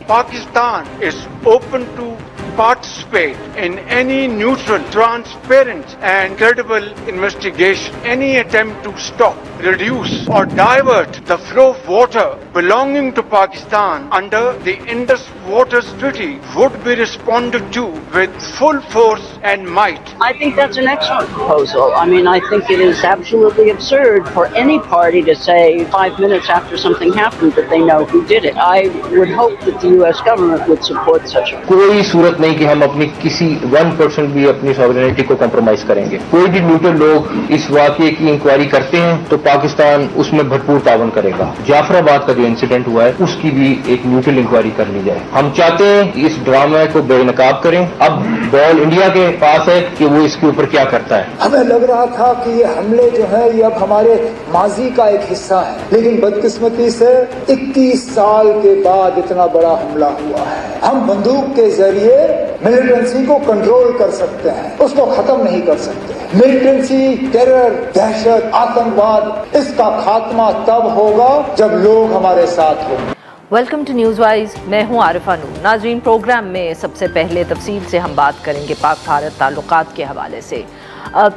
Pakistan is open to participate in any neutral, transparent and credible investigation. Any attempt to stop, reduce or divert the flow of water belonging to Pakistan under the Indus Waters Treaty would be responded to with full force and might. I think that's an excellent proposal. I mean, I think it is absolutely absurd for any party to say 5 minutes after something happened that they know who did it. I would hope that the U.S. government would support such a کوئی صورت نہیں کہ ہم اپنی کسی 1% بھی اپنی sovereignty کو کمپرومائز کریں گے. کوئی بھی نیوٹرل لوگ اس واقعے کی انکوائری کرتے ہیں تو پاکستان اس میں بھرپور تعاون کرے گا. جعفر آباد کا جو انسیڈنٹ ہوا ہے اس کی بھی ایک نیوٹرل انکوائری کر لی جائے. ہم چاہتے ہیں کہ اس ڈرامے کو بے نقاب کریں. اب بال انڈیا کے پاس ہے کہ وہ اس کے اوپر کیا کرتا ہے. ہمیں لگ رہا تھا کہ یہ حملے جو ہیں یہ اب ہمارے ماضی کا ایک حصہ ہے، لیکن بدقسمتی سے 21 سال کے بعد اتنا بڑا حملہ ہوا ہے. ہم بندوق کے ذریعے ملیٹنسی کو کنٹرول کر سکتے ہیں، اس کو ختم نہیں کر سکتے. ملیٹنسی، ٹیرر، دہشت، آتنکواد، اس کا خاتمہ تب ہوگا جب لوگ ہمارے ساتھ ہوں گے. ویلکم ٹو نیوز وائز، میں ہوں عارفہ نور. ناظرین، پروگرام میں سب سے پہلے تفصیل سے ہم بات کریں گے پاک بھارت تعلقات کے حوالے سے.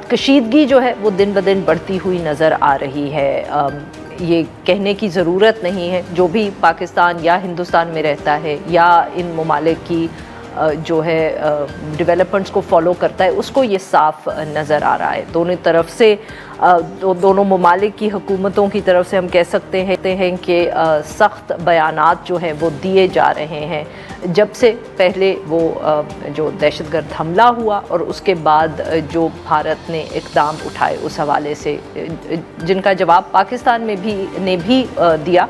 کشیدگی جو ہے وہ دن بدن بڑھتی ہوئی نظر آ رہی ہے. یہ کہنے کی ضرورت نہیں ہے، جو بھی پاکستان یا ہندوستان میں رہتا ہے یا ان ممالک کی جو ہے ڈیولپمنٹس کو فالو کرتا ہے اس کو یہ صاف نظر آ رہا ہے. دونوں طرف سے دونوں ممالک کی حکومتوں کی طرف سے ہم کہہ سکتے ہیں کہ سخت بیانات جو ہیں وہ دیے جا رہے ہیں. جب سے پہلے وہ جو دہشت گرد حملہ ہوا اور اس کے بعد جو بھارت نے اقدام اٹھائے اس حوالے سے، جن کا جواب پاکستان میں نے بھی دیا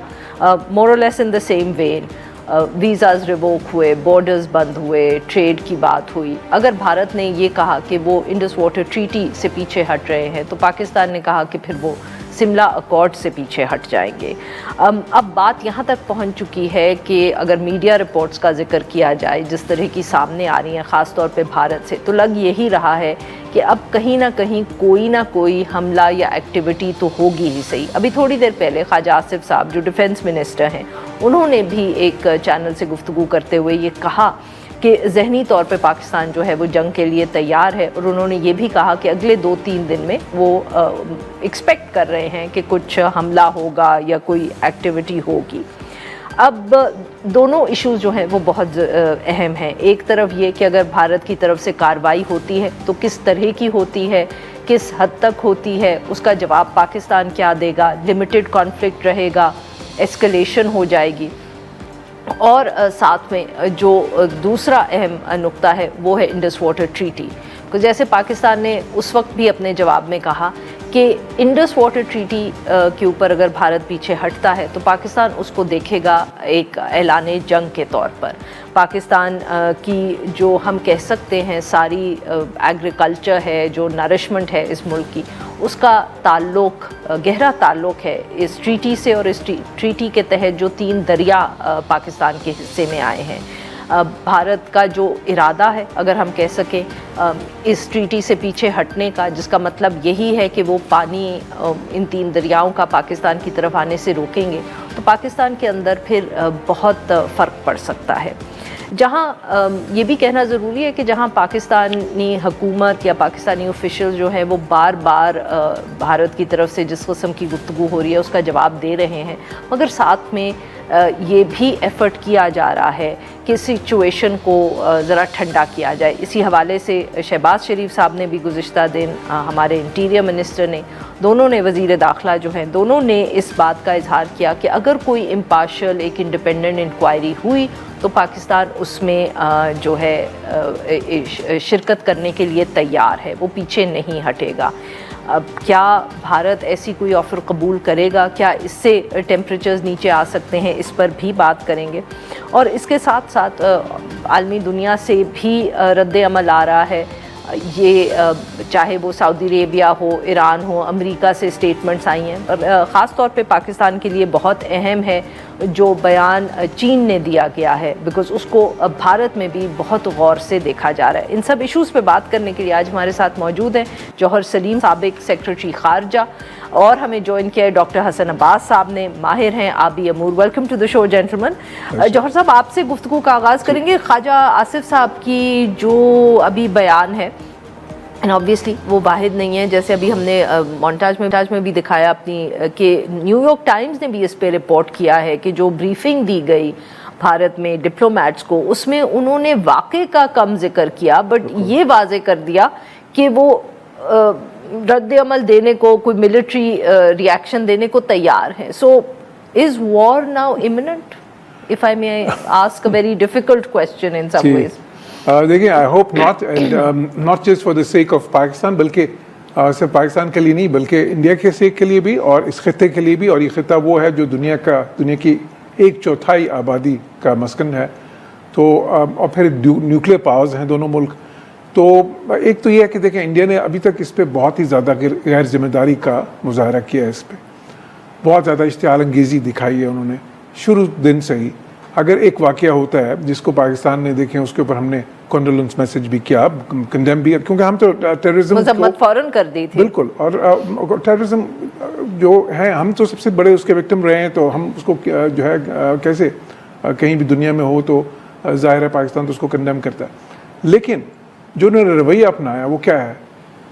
more or less in the same vein. Visas revoke ہوئے، بارڈرز بند ہوئے، ٹریڈ کی بات ہوئی. اگر بھارت نے یہ کہا کہ وہ انڈس واٹر ٹریٹی سے پیچھے ہٹ رہے ہیں تو پاکستان نے کہا کہ پھر وہ سملا اکارڈ سے پیچھے ہٹ جائیں گے. اب بات یہاں تک پہنچ چکی ہے کہ اگر میڈیا رپورٹس کا ذکر کیا جائے جس طرح کی سامنے آ رہی ہیں خاص طور پہ بھارت سے، تو لگ یہی رہا ہے کہ اب کہیں نہ کہیں کوئی نہ کوئی حملہ یا ایکٹیویٹی تو ہوگی ہی صحیح. ابھی تھوڑی دیر پہلے خواجہ آصف صاحب جو ڈیفنس منسٹر ہیں، انہوں نے بھی ایک چینل سے گفتگو کرتے ہوئے یہ کہا کہ ذہنی طور پہ پاکستان جو ہے وہ جنگ کے لیے تیار ہے، اور انہوں نے یہ بھی کہا کہ اگلے 2-3 دن میں وہ ایکسپیکٹ کر رہے ہیں کہ کچھ حملہ ہوگا یا کوئی ایکٹیویٹی ہوگی. اب دونوں ایشوز جو ہیں وہ بہت اہم ہیں. ایک طرف یہ کہ اگر بھارت کی طرف سے کارروائی ہوتی ہے تو کس طرح کی ہوتی ہے، کس حد تک ہوتی ہے، اس کا جواب پاکستان کیا دے گا. لمیٹڈ کانفلکٹ رہے گا، ایسکلیشن ہو جائے گی. اور ساتھ میں جو دوسرا اہم نقطہ ہے وہ ہے انڈس واٹر ٹریٹی. جیسے پاکستان نے اس وقت بھی اپنے جواب میں کہا کہ انڈس واٹر ٹریٹی کے اوپر اگر بھارت پیچھے ہٹتا ہے تو پاکستان اس کو دیکھے گا ایک اعلان جنگ کے طور پر. پاکستان کی جو ہم کہہ سکتے ہیں ساری ایگریکلچر ہے، جو نرشمنٹ ہے اس ملک کی، اس کا تعلق گہرا تعلق ہے اس ٹریٹی سے، اور اس ٹریٹی کے تحت جو 3 دریا پاکستان کے حصے میں آئے ہیں. بھارت کا جو ارادہ ہے اگر ہم کہہ سکیں اس ٹریٹی سے پیچھے ہٹنے کا، جس کا مطلب یہی ہے کہ وہ پانی ان 3 دریاؤں کا پاکستان کی طرف آنے سے روکیں گے، تو پاکستان کے اندر پھر بہت فرق پڑ سکتا ہے. جہاں یہ بھی کہنا ضروری ہے کہ جہاں پاکستانی حکومت یا پاکستانی آفیشل جو ہیں وہ بار بار بھارت کی طرف سے جس قسم کی گفتگو ہو رہی ہے اس کا جواب دے رہے ہیں، مگر ساتھ میں یہ بھی ایفرٹ کیا جا رہا ہے کہ سچویشن کو ذرا ٹھنڈا کیا جائے. اسی حوالے سے شہباز شریف صاحب نے بھی گزشتہ دن ہمارے انٹیریئر منسٹر نے، دونوں نے، وزیر داخلہ جو ہیں، دونوں نے اس بات کا اظہار کیا کہ اگر کوئی امپارشل ایک انڈیپینڈنٹ انکوائری ہوئی تو پاکستان اس میں جو ہے شرکت کرنے کے لیے تیار ہے، وہ پیچھے نہیں ہٹے گا. اب کیا بھارت ایسی کوئی آفر قبول کرے گا؟ کیا اس سے ٹیمپریچرز نیچے آ سکتے ہیں؟ اس پر بھی بات کریں گے. اور اس کے ساتھ ساتھ عالمی دنیا سے بھی رد عمل آ رہا ہے. یہ چاہے وہ سعودی عربیہ ہو، ایران ہو، امریکہ سے اسٹیٹمنٹس آئی ہیں. خاص طور پہ پاکستان کے لیے بہت اہم ہے جو بیان چین نے دیا گیا ہے، بیکاز اس کو بھارت میں بھی بہت غور سے دیکھا جا رہا ہے. ان سب ایشوز پہ بات کرنے کے لیے آج ہمارے ساتھ موجود ہیں جوہر سلیم، سابق سیکریٹری خارجہ. اور ہمیں جوائن کیا ہے ڈاکٹر حسن عباس صاحب نے, ماہر ہیں آبی امور. ویلکم ٹو دا شو جینٹلمن. جوہر صاحب, آپ سے گفتگو کا آغاز کریں گے. خواجہ آصف صاحب کی جو ابھی بیان ہے, اینڈ آبویسلی وہ واحد نہیں ہے, جیسے ابھی ہم نے مونٹاج میں بھی دکھایا اپنی کہ نیو یارک ٹائمز نے بھی اس پہ رپورٹ کیا ہے کہ جو بریفنگ دی گئی بھارت میں ڈپلومیٹس کو, اس میں انہوں نے واقعے کا کم ذکر کیا, بٹ یہ واضح کر دیا کہ وہ رد عمل دینے کو, کوئی ملٹری ریئیکشن دینے کو تیار ہیں. سو از وار now imminent, if I may ask a very difficult question in some ways. دیکھیں, I hope not, and not just for the sake of Pakistan, بلکہ صرف پاکستان کے لیے نہیں بلکہ انڈیا کے سیک کے لیے بھی اور اس خطے کے لیے بھی. اور یہ خطہ وہ ہے جو دنیا کی 1/4 آبادی کا مسکن ہے. تو اور پھر نیوکلیئر پاورز ہیں دونوں ملک. تو ایک تو یہ ہے کہ دیکھیں, انڈیا نے ابھی تک اس پہ بہت ہی زیادہ غیر ذمہ داری کا مظاہرہ کیا ہے, اس پہ بہت زیادہ اشتعال انگیزی دکھائی ہے انہوں نے شروع دن سے ہی. اگر ایک واقعہ ہوتا ہے جس کو پاکستان نے دیکھیں, اس کے اوپر ہم نے کنڈولنس میسج بھی کیا, کنڈیم بھی, کیونکہ ہم تو ٹیررزم مذمت فوراً کر دی تھی. بالکل, اور ٹیررزم جو ہے, ہم تو سب سے بڑے اس کے وکٹم رہے ہیں, تو ہم اس کو جو ہے کیسے کہیں بھی دنیا میں ہو تو ظاہر ہے پاکستان تو اس کو کنڈیم کرتا ہے. لیکن جو انہوں نے رویہ اپنایا وہ کیا ہے,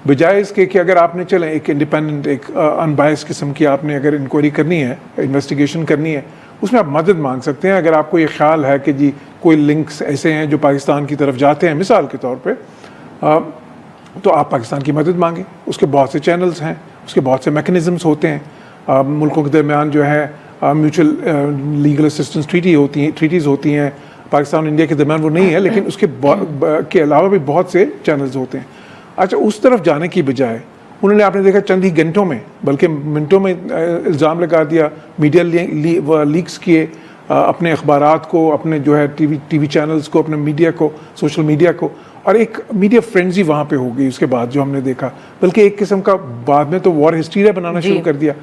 بجائے اس کے کہ اگر آپ نے چلیں ایک انڈیپینڈنٹ, ایک انبائس قسم کی آپ نے اگر انکوائری کرنی ہے, انویسٹیگیشن کرنی ہے, اس میں آپ مدد مانگ سکتے ہیں. اگر آپ کو یہ خیال ہے کہ جی کوئی لنکس ایسے ہیں جو پاکستان کی طرف جاتے ہیں مثال کے طور پہ, تو آپ پاکستان کی مدد مانگیں. اس کے بہت سے چینلز ہیں, اس کے بہت سے میکنزمس ہوتے ہیں. ملکوں کے درمیان جو ہے میوچل لیگل اسسٹنس ٹریٹیز ہوتی ہیں. پاکستان اور انڈیا کے درمیان وہ نہیں ہے, لیکن اس کے علاوہ بھی بہت سے چینلز ہوتے ہیں. اچھا, اس طرف جانے کی بجائے انہوں نے, آپ نے دیکھا چند ہی گھنٹوں میں بلکہ منٹوں میں الزام لگا دیا, میڈیا لیکس کیے اپنے اخبارات کو, اپنے جو ہے ٹی وی چینلز کو, اپنے میڈیا کو, سوشل میڈیا کو, اور ایک میڈیا فرینزی وہاں پہ ہو گئی اس کے بعد جو ہم نے دیکھا. بلکہ ایک قسم کا بعد میں تو وار ہسٹیریا بنانا شروع کر دیا.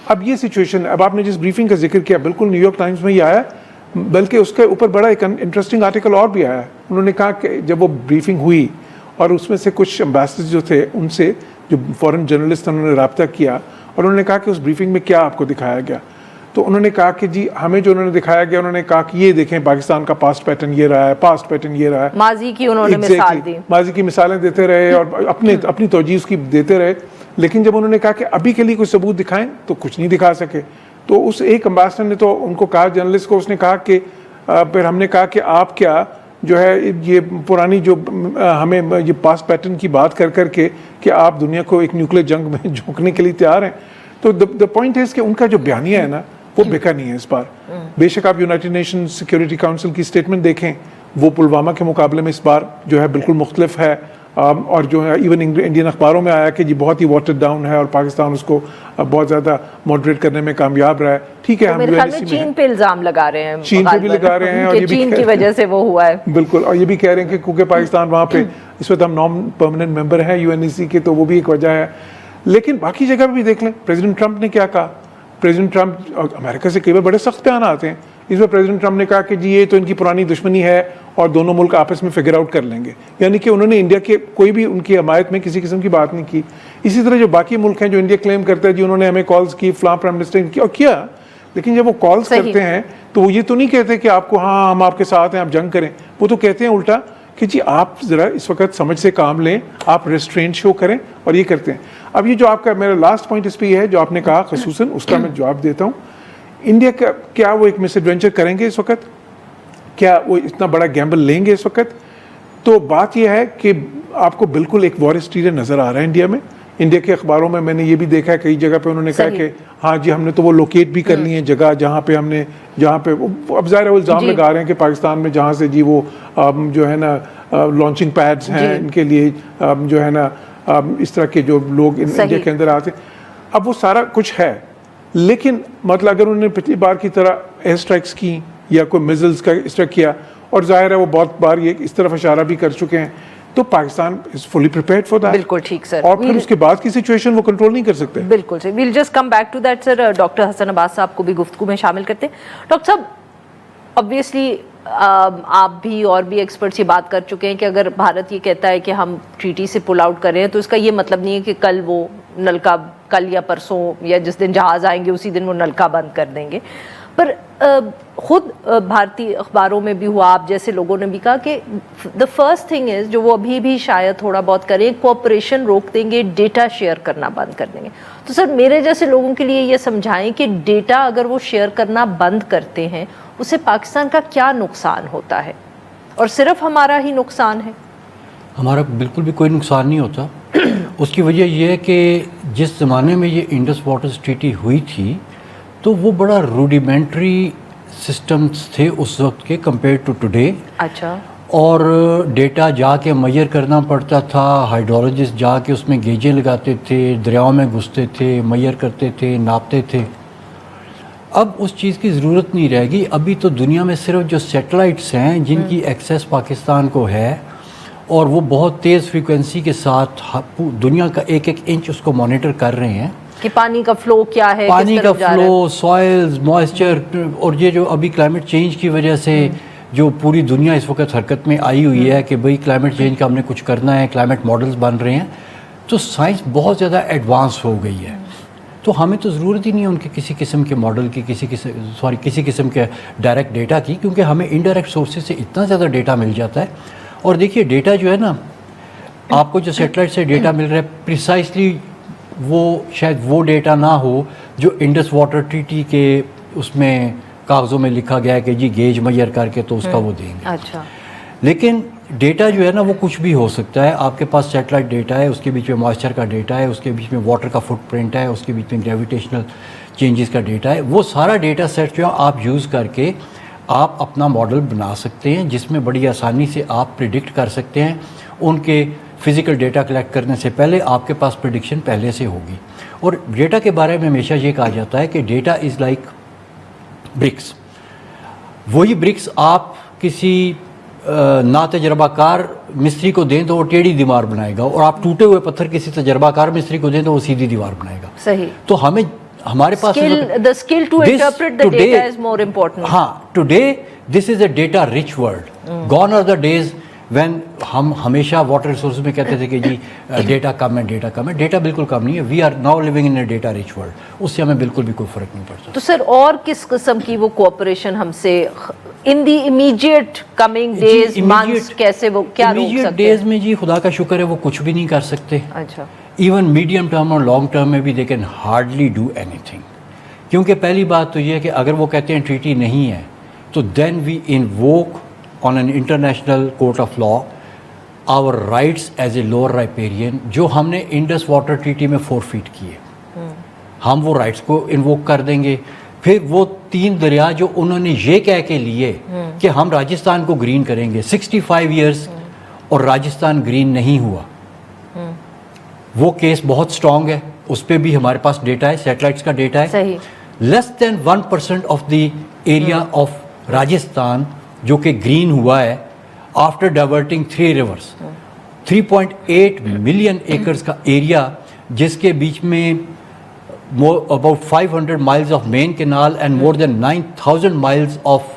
اب یہ سچویشن, اب آپ نے جس بریفنگ کا ذکر کیا, بالکل نیو یارک ٹائمز میں ہی آیا, بلکہ اس کے اوپر بڑا ایک انٹرسٹنگ آرٹیکل اور بھی آیا. انہوں نے کہا کہ جب وہ بریفنگ ہوئی اور اس میں سے کچھ امبیسڈر جو تھے, ان سے جو فورن جرنلسٹ انہوں نے رابطہ کیا, اور انہوں نے کہا کہ اس بریفنگ میں کیا آپ کو دکھایا گیا. تو انہوں نے کہا کہ جی ہمیں جو انہوں نے دکھایا گیا, انہوں نے کہا کہ یہ دیکھیں پاکستان کا پاسٹ پیٹرن یہ رہا ہے, ماضی کی انہوں نے مثال دی, ماضی کی مثالیں دیتے رہے اور اپنی توجیہ اس کی دیتے رہے. لیکن جب انہوں نے کہا کہ ابھی کے لیے کوئی ثبوت دکھائیں تو کچھ نہیں دکھا سکے. تو اس ایک امبیسڈر نے تو ان کو کہا, جرنلسٹ کو, اس نے کہا کہ پھر ہم نے کہا کہ آپ کیا جو ہے یہ پرانی جو ہمیں یہ پاسٹ پیٹرن کی بات کر کے کہ آپ دنیا کو ایک نیوکلیئر جنگ میں جھونکنے کے لیے تیار ہیں. تو دا پوائنٹ از کہ ان کا جو بیانیہ ہے نا وہ بکا نہیں ہے اس بار. بے شک آپ یونائٹڈ نیشن سیکورٹی کاؤنسل کی اسٹیٹمنٹ دیکھیں, وہ پلوامہ کے مقابلے میں اس بار جو ہے بالکل مختلف ہے, اور جو ہے ایون انڈین اخباروں میں آیا کہ جی بہت ہی واٹرڈ ڈاؤن ہے اور پاکستان اس کو بہت زیادہ ماڈریٹ کرنے میں کامیاب رہا ہے. ٹھیک ہے, ہم چین پہ الزام لگا رہے ہیں, چین پہ بھی لگا رہے ہیں, اور یہ بھی چین کی وجہ سے وہ ہوا ہے. بالکل, اور یہ بھی کہہ رہے ہیں کہ کیونکہ پاکستان وہاں پہ اس وقت ہم نان پرماننٹ ممبر ہیں UNEC کے, تو وہ بھی ایک وجہ ہے. لیکن باقی جگہ پہ بھی دیکھ لیں, پریزیڈنٹ ٹرمپ نے کیا کہا. پریزیڈنٹ ٹرمپ امریکہ سے کئی بار بڑے سخت بیان آتے ہیں. اس میں پریزیڈنٹ ٹرمپ نے کہا کہ جی یہ تو ان کی پرانی دشمنی ہے اور دونوں ملک آپس میں فگر آؤٹ کر لیں گے. یعنی کہ انہوں نے انڈیا کے کوئی بھی ان کی حمایت میں کسی قسم کی بات نہیں کی. اسی طرح جو باقی ملک ہیں جو انڈیا کلیم کرتا ہے جی انہوں نے ہمیں کالز کی, فلاں پرائم منسٹر نے کی اور کیا, لیکن جب وہ کالز کرتے ہیں تو وہ یہ تو نہیں کہتے کہ آپ کو ہاں ہم آپ کے ساتھ ہیں آپ جنگ کریں. وہ تو کہتے ہیں الٹا کہ جی آپ ذرا اس وقت سمجھ سے کام لیں, آپ ریسٹرینٹ شو کریں, اور یہ کرتے ہیں. اب یہ جو آپ کا میرا لاسٹ پوائنٹ اس پہ یہ ہے جو آپ نے کہا خصوصاً, اس کا میں جواب دیتا ہوں. انڈیا کا کیا وہ ایک مس ایڈونچر کریں گے اس وقت, کیا وہ اتنا بڑا گیمبل لیں گے اس وقت؟ تو بات یہ ہے کہ آپ کو بالکل ایک وار ہسٹیریا نظر آ رہا ہے انڈیا میں. انڈیا کے اخباروں میں نے یہ بھی دیکھا ہے کئی جگہ پہ انہوں نے کہا کہ ہاں جی ہم نے تو وہ لوکیٹ بھی کر لی ہیں جگہ جہاں پہ ہم نے, جہاں پہ اب ظاہر وہ الزام لگا رہے ہیں کہ پاکستان میں جہاں سے جی وہ جو ہے نا لانچنگ پیڈز ہیں ان کے لیے جو ہے نا اس طرح کے جو لوگ انڈیا کے اندر آتے. اب وہ سارا کچھ ہے, لیکن مطلب اگر انہوں نے پچھلی بار کی طرح ایئر اسٹرائکس کی یا کوئی میزلز کا اس طرح کیا, اور ظاہر ہے وہ بہت بار یہ اس طرف اشارہ بھی کر چکے ہیں, تو پاکستان از فلی پریپیئرڈ فار دیٹ. بالکل ٹھیک سر, اور پھر اس کے بعد کی سچویشن وہ کنٹرول نہیں کر سکتے. بالکل sir, well just come back to that sir. Doctor Hasan Abbas sahab کو بھی گفتگو میں شامل کرتے ہیں. ڈاکٹر صاحب, ऑब्वियसली आप भी और भी एक्सपर्ट्स ये बात कर चुके हैं कि अगर भारत ये कहता है कि हम ट्रीटी से पुल आउट कर रहे हैं तो इसका ये मतलब नहीं है कि कल वो नलका, कल या परसों या जिस दिन जहाज आएंगे उसी दिन वो नलका बंद कर देंगे। पर खुद भारतीय अखबारों में भी हुआ, आप जैसे लोगों ने भी कहा कि द फर्स्ट थिंग इज़ जो वो अभी भी शायद थोड़ा बहुत करें, कोऑपरेशन रोक देंगे, डेटा शेयर करना बंद कर देंगे। तो सर मेरे जैसे लोगों के लिए ये समझाएं कि डेटा अगर वो शेयर करना बंद करते हैं उससे पाकिस्तान का क्या नुकसान होता है, और सिर्फ हमारा ही नुकसान है? हमारा बिल्कुल भी कोई नुकसान नहीं होता। उसकी वजह यह है कि जिस ज़माने में ये इंडस वाटर्स ट्रीटी हुई थी तो वो बड़ा रूडिमेंट्री सिस्टम्स थे उस वक्त के कंपेयर टू टुडे। अच्छा। और डेटा जाके मेजर करना पड़ता था, हाइड्रोलॉजिस्ट जाके उसमें गेजें लगाते थे, दरियाओं में घुसते थे, मेजर करते थे, नापते थे। अब उस चीज़ की ज़रूरत नहीं रहेगी। अभी तो दुनिया में सिर्फ जो सैटेलाइट्स हैं जिनकी एक्सेस पाकिस्तान को है और वो बहुत तेज़ फ्रीक्वेंसी के साथ दुनिया का एक एक इंच उसको मॉनिटर कर रहे हैं कि पानी का फ्लो क्या है, पानी का फ्लो, सॉइल्स, मॉइस्चर, और ये जो अभी क्लाइमेट चेंज की वजह से जो पूरी दुनिया इस वक्त हरकत में आई हुई है कि भाई क्लाइमेट चेंज का हमने कुछ करना है, क्लाइमेट मॉडल्स बन रहे हैं, तो साइंस बहुत ज़्यादा एडवांस हो गई है। तो हमें तो ज़रूरत ही नहीं है उनके किसी किस्म के मॉडल की, किसी किस्म के डायरेक्ट डेटा की, क्योंकि हमें इनडायरेक्ट सोर्सेज से इतना ज़्यादा डेटा मिल जाता है। और देखिए डेटा जो है ना, आपको जो सेटेलाइट से डेटा मिल रहा है प्रिसाइसली वो शायद वो डेटा ना हो जो इंडस वाटर ट्रीटी के उसमें कागज़ों में लिखा गया है कि जी गेज मेजर करके तो उसका वो देंगे। अच्छा। लेकिन डेटा जो है ना वो कुछ भी हो सकता है। आपके पास सैटेलाइट डेटा है, उसके बीच में मॉइस्चर का डेटा है, उसके बीच में वाटर का फुटप्रिंट है, उसके बीच में ग्रेविटेशनल चेंजेस का डेटा है। वो सारा डेटा सेट जो है आप यूज़ करके आप अपना मॉडल बना सकते हैं जिसमें बड़ी आसानी से आप प्रिडिक्ट कर सकते हैं। उनके फिज़िकल डेटा कलेक्ट करने से पहले आपके पास प्रेडिक्शन पहले से होगी। और डेटा के बारे में हमेशा ये कहा जाता है कि डेटा इज़ लाइक ब्रिक्स। वही ब्रिक्स आप किसी ना तजर्बाकार मिस्त्री को दें तो वो टेढ़ी दीवार बनाएगा, और आप टूटे हुए पत्थर किसी तजर्बाकार मिस्त्री को दें तो वो सीधी दीवार बनाएगा। सही। तो हमारे पास the skill to interpret the data is more important. हाँ, today this is a data rich world. Gone are the days when हम हमेशा वाटर रिसोर्स में कहते थे कि जी डेटा कम है, डेटा कम है। डेटा बिल्कुल कम नहीं है। We are now living in a data rich world. उससे हमें बिल्कुल भी कोई फ़र्क नहीं पड़ता। तो सर और किस किस्म की वो कोऑपरेशन हमसे इन दी इमीडिएट कमिंग डेज, मंथ्स, कैसे वो क्या रोक सकते हैं? डेज में जी खुदा का शुक्र है वो कुछ भी नहीं कर सकते। अच्छा। इवन मीडियम टर्म और लॉन्ग टर्म में भी they can hardly do anything. क्योंकि पहली बात तो ये है कि अगर वो कहते हैं ट्रीटी नहीं है तो then we invoke on an international court of law our rights as a lower riparian जो हमने इंडस वाटर ट्रीटी में forfeit किए, हम वो राइट्स को इन्वोक कर देंगे। फिर वो 3 दरिया जो उन्होंने ये कह के लिए कि हम राजस्थान को ग्रीन करेंगे, 65 इयर्स और राजस्थान ग्रीन नहीं हुआ। वो केस बहुत स्ट्रांग है, उस पर भी हमारे पास डेटा है, सैटेलाइट्स का डेटा है। सही। Less than 1% of the area of Rajasthan जो कि ग्रीन हुआ है after diverting 3 reverse. 3.8 million acres का एरिया जिसके बीच में about 500 miles of main canal and more than 9,000 miles of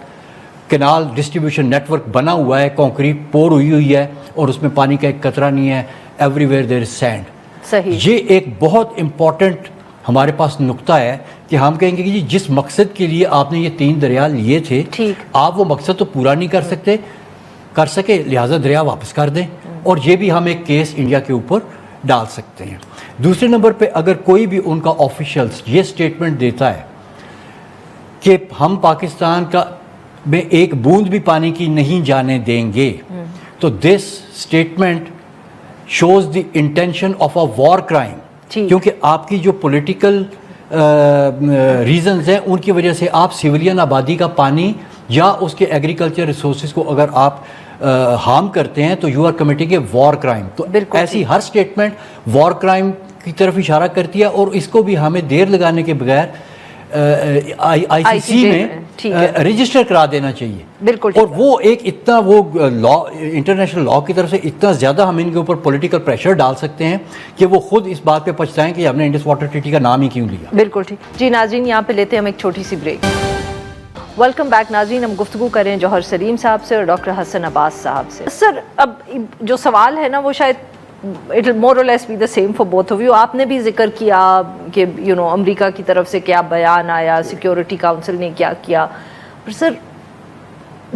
canal distribution network बना हुआ है, कंक्रीट पोर हुई है और उसमें पानी का एक कतरा नहीं है। Everywhere there is sand. सही। ये एक बहुत इंपॉर्टेंट हमारे पास नुक्ता है कि हम कहेंगे कि जी जिस मकसद के लिए आपने ये 3 दरिया लिए थे, ठीक, आप वो मकसद तो पूरा नहीं कर सके, लिहाजा दरिया वापस कर दें। और ये भी हम एक केस इंडिया के ऊपर डाल सकते हैं। दूसरे नंबर पे अगर कोई भी उनका ऑफिशियल्स ये स्टेटमेंट देता है कि हम पाकिस्तान का में एक बूंद भी पानी की नहीं जाने देंगे, तो this statement shows the intention of a war crime. क्योंकि आपकी जो पॉलिटिकल रीजंस हैं उनकी वजह से आप सिविलियन आबादी का पानी या उसके एग्रीकल्चर रिसोर्सेज को अगर आप हार्म करते हैं तो you are committing a war crime. तो ऐसी हर स्टेटमेंट वॉर क्राइम की तरफ इशारा करती है और इसको भी हमें देर लगाने के बगैर ICC में रजिस्टर करा देना चाहिए। बिल्कुल। और वो एक इतना वो लॉ, इंटरनेशनल लॉ की तरफ से इतना ज़्यादा हम इनके ऊपर पॉलिटिकल प्रेशर डाल सकते हैं कि वो खुद इस बात पे पछताएं कि हमने इंडस वाटर ट्रीटी का नाम ही क्यों लिया। बिल्कुल ठीक। जी नाज़रीन, यहाँ पे लेते हैं हम एक छोटी सी ब्रेक। वेलकम बैक नाज़रीन, हम गुफ्तगू करें जौहर सलीम साहब से और डॉक्टर हसन अब्बास साहब से। सर, अब जो सवाल है ना वो शायद इट विल मोर और less be the same for both of you. आपने भी जिक्र किया कि अमेरिका की तरफ से क्या बयान आया, सिक्योरिटी काउंसिल ने क्या किया, पर सर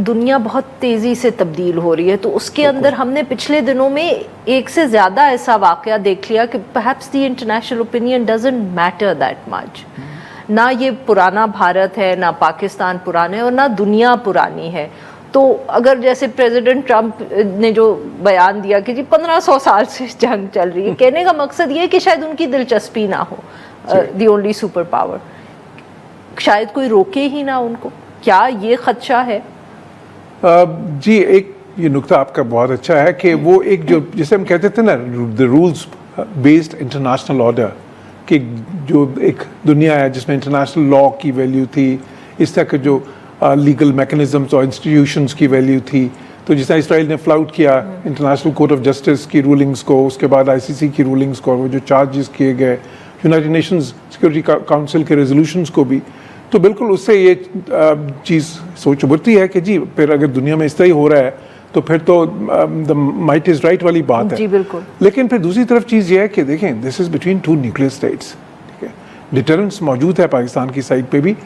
दुनिया बहुत तेज़ी से तब्दील हो रही है, तो उसके अंदर हमने पिछले दिनों में एक से ज़्यादा ऐसा वाक़या देख लिया कि perhaps the international opinion doesn't matter that much. ना ये पुराना भारत है, ना पाकिस्तान पुराना है और ना दुनिया पुरानी है। तो अगर जैसे प्रेसिडेंट ट्रंप ने जो बयान दिया कि जी 1500 साल से जंग चल रही है, कहने का मकसद ये है कि शायद उनकी दिलचस्पी ना हो, दी ओनली सुपर पावर, शायद कोई रोके ही ना उनको। क्या ये खदशा है? जी, एक ये नुक्ता आपका बहुत अच्छा है कि वो एक जो जिसे हम कहते थे ना the rules based international order, कि जो एक दुनिया है जिसमें इंटरनेशनल लॉ की वैल्यू थी, इस तरह के जो लीगल मैकेनिज्म्स और इंस्टीट्यूशंस की वैल्यू थी, तो जिस तरह इसराइल ने फ्लाउट किया इंटरनेशनल कोर्ट ऑफ जस्टिस की रूलिंग्स को, उसके बाद आईसीसी की रूलिंग्स को, और वो जो चार्जेस किए गए यूनाइटेड नेशंस सिक्योरिटी काउंसिल के रेजोल्यूशंस को भी, तो बिल्कुल उससे ये चीज़ सोच उभरती है कि जी फिर अगर दुनिया में इस तरह ही हो रहा है तो फिर तो द माइट इज़ राइट वाली बात है। जी बिल्कुल। लेकिन फिर दूसरी तरफ चीज़ ये है कि देखें, this is between two nuclear states, ठीक है, डिटरेंस मौजूद है पाकिस्तान की साइड पे भी।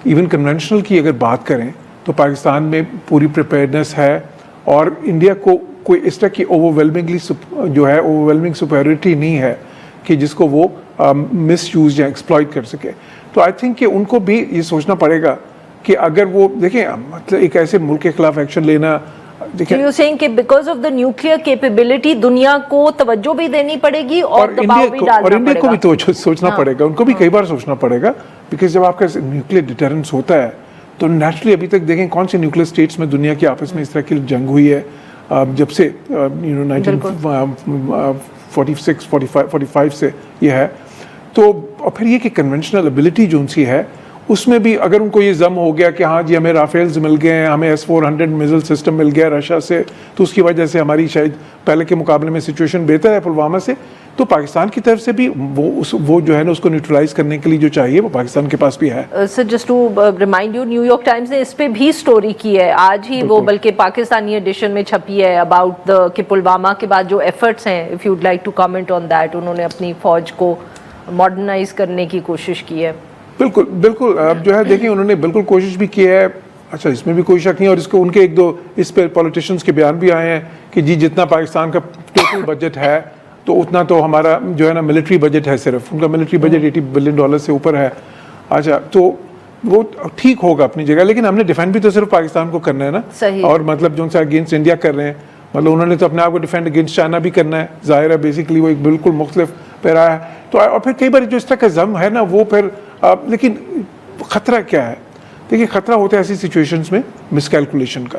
इवन कन्वेंशनल की अगर बात करें तो पाकिस्तान में पूरी प्रिपेयर्डनेस है, और इंडिया को कोई इस तरह की ओवरवेलमिंग सुपेरियरिटी नहीं है कि जिसको वो मिस यूज या एक्सप्लॉइट कर सके। तो आई थिंक कि उनको भी ये सोचना पड़ेगा कि अगर वो देखें, मतलब एक ऐसे मुल्क के खिलाफ एक्शन लेना, So you're saying कि because of the nuclear capability दुनिया को तवज्जो भी देनी पड़ेगी और दबाव भी डालना पड़ेगा, इंडिया को भी तो सोचना पड़ेगा, उनको भी कई बार सोचना पड़ेगा, बिकॉज जब आपका न्यूक्लियर डिटरेंस होता है तो नेचुरली अभी तक देखें कौन से न्यूक्लियर स्टेट्स में दुनिया की आपस में इस तरह की जंग हुई है जब से 1946-45 से ये है। तो और फिर ये कि कन्वेंशनल एबिलिटी जो उनकी है उसमें भी अगर उनको ये जम हो गया कि हाँ जी हमें राफेल्स मिल गए हैं, हमें S-400 मिसाइल सिस्टम मिल गया रशिया से, तो उसकी वजह से हमारी शायद पहले के मुकाबले में सिचुएशन बेहतर है पुलवामा से, तो पाकिस्तान की तरफ से भी वो जो है ना उसको न्यूट्रलाइज करने के लिए जो चाहिए वो पाकिस्तान के पास भी है। Sir just to remind you, New York Times ने इस पे भी स्टोरी की है आज ही, वो बल्कि पाकिस्तानी एडिशन में छपी है अबाउट द कि पुलवामा के बाद जो एफर्ट्स हैं, if you'd like to comment on that, उन्होंने अपनी फौज को मॉडर्नाइज करने की कोशिश की है। बिल्कुल बिल्कुल, अब जो है देखिए उन्होंने बिल्कुल कोशिश भी की है, अच्छा इसमें भी कोई शक नहीं, और इसको उनके एक दो इस पे पॉलिटिशियंस के बयान भी आए हैं कि जी जितना पाकिस्तान का टोटल बजट है तो उतना तो हमारा जो है ना मिलिट्री बजट है, सिर्फ उनका मिलिट्री बजट $80 बिलियन से ऊपर है। अच्छा तो वो ठीक होगा अपनी जगह, लेकिन हमने डिफेंड भी तो सिर्फ पाकिस्तान को करना है ना, सही। और मतलब जो अगेंस्ट इंडिया कर रहे हैं, मतलब उन्होंने तो अपने आप को डिफेंड अगेंस्ट चाइना भी करना है, जाहिर है बेसिकली वो एक बिल्कुल मुख्तलिफ पैरा है। तो और फिर कई बार जो इस तरह का जम है ना वो फिर लेकिन खतरा क्या है, देखिए खतरा होता है ऐसी सिचुएशंस में मिसकैलकुलेशन का,